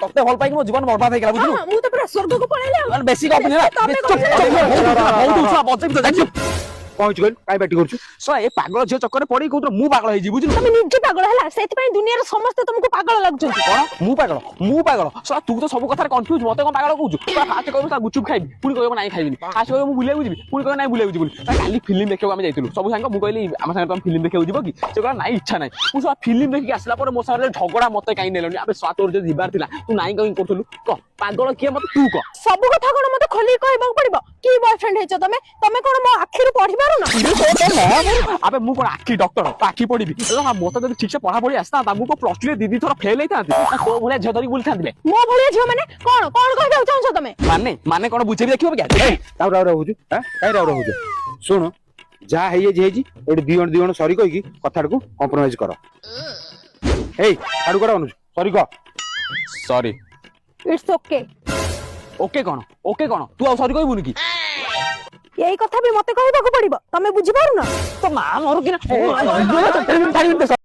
ତତେ ଭଲ ପାଇକି ମୋ ଜୀବନ ବର୍ବାଦ ହେଇଗଲା ବୁଝିଲୁ ମୁଁ ତ ପୁରା ସ୍ୱର୍ଗକୁ ପଳେଇଲି ଆଉ। ବେଶୀ ଗପିନି ନା ତମେ ବଜେଇବି ତ କଣ ହେଇଛି କହିଲୁ କାଇଁ ପାଟି କରୁଛୁ ଶଳା ଏ ପାଗଳ ଝିଅ ଚକ୍କରରେ ପଡି କହୁଥିଲ ମୁଁ ପାଗଳ ହେଇଛି ବୁଝିଲୁ ତମେ ନିଜେ ପାଗଳ ହେଲା ସେଥିପାଇଁ ଦୁନିଆର ସମସ୍ତେ ତମକୁ ପାଗଳ ଲାଗୁଛନ୍ତି। କଣ ମୁଁ ପାଗଳ ଶଳା ତୁ ତ ସବୁ କଥାରେ କନଫ୍ୟୁଜ ମତେ କଣ ପାଗଳ କହୁଛୁ ଫାଷ୍ଟ କହିବୁ ତା ଗୁଚୁପ ଖାଇବି ପୁଣି କହିବ ନାଇଁ ଖାଇବିନି ଫାଷ୍ଟ କହିବ ମୁଁ ବୁଲିବାକୁ ଯିବି ପୁଣି କହିବ ନାଇଁ ବୁଲିବାକୁ ଯିବୁନି କାଲି ଫିଲ୍ମ ଦେଖିବାକୁ ଆମେ ଯାଇଥିଲୁ ସବୁ ସାଙ୍ଗ ମୁଁ କହିଲି ଆମ ସାଙ୍ଗରେ ତମେ ଫିଲ୍ମ ଦେଖିବାକୁ ଯିବ କି ସେ କହିଲା ନାଇଁ ଇଚ୍ଛା ନାହିଁ ମୁଁ ଶଳା ଫିଲ୍ମ ଦେଖିକି ଆସିଲା ପରେ ମୋ ସାଙ୍ଗରେ ଝଗଡା ମତେ କାଇଁ ନେଲନି ଆବେ ଶଳା ତୋର ଯଦି ଯିବାର ଥିଲା ତୁ ନାଇଁ କାଇଁ କରୁଥିଲୁ କହ ପାଗଳ କିଏ ମତେ ତୁ କହ ସବୁ କଥା କଣ ମତେ ଖୋଲିକି କହିବାକୁ ପଡିବ କି ବୟଫ୍ରେଣ୍ଡ ହେଇଛ ତମେ ତମେ କଣ ମୋ ଆଖିରୁ ପଢି ପାରୁନ? আবে ମୁଁ କଣ ଆଖି ଡକ୍ଟର ତ ଆଖି ପଡିବି ମତେ ଯଦି ଠିକ ସେ ପଢା ପଢି ଆସିଥାନ୍ତା ମୁଁ ପ୍ଲସ ଟୁ ରେ ଦିଦି ଥର ଫେଲ ହେଇଥାନ୍ତି ତୋ ଭଳିଆ ଝିଅ ଧରିକି ବୁଲିଥାନ୍ତି ମୋ ଭଳିଆ ଝିଅ ମାନେ କଣ କଣ କହିବାକୁ ଚାହୁଁଛ ତମେ? ମାନେ କଣ ବୁଝେଇବି ଦେଖିବ କି ରାଉ ରାଉ ହଉଛୁ କାଇଁ ରାଉ ହଉଛୁ ଶୁଣୁ ଯାହା ହେଇଯାଇଛି ହେଇଛି ଏଠି ଦି ଜଣ ସରି କହିକି କଥାଟାକୁ କମ୍ପ୍ରମାଇଜ କର ହେଇ ଆଡୁ କର ଅନୁଛୁ ସରି କହ ସରି ଇଟ୍ସ ଓକେ। ଓକେ କଣ ତୁ ଆଉ ସରି କହିବୁନି କି ଏଇ କଥା ବି ମତେ କହିବାକୁ ପଡିବ ତମେ ବୁଝିପାରୁନ? ତ ମା ମୋର କି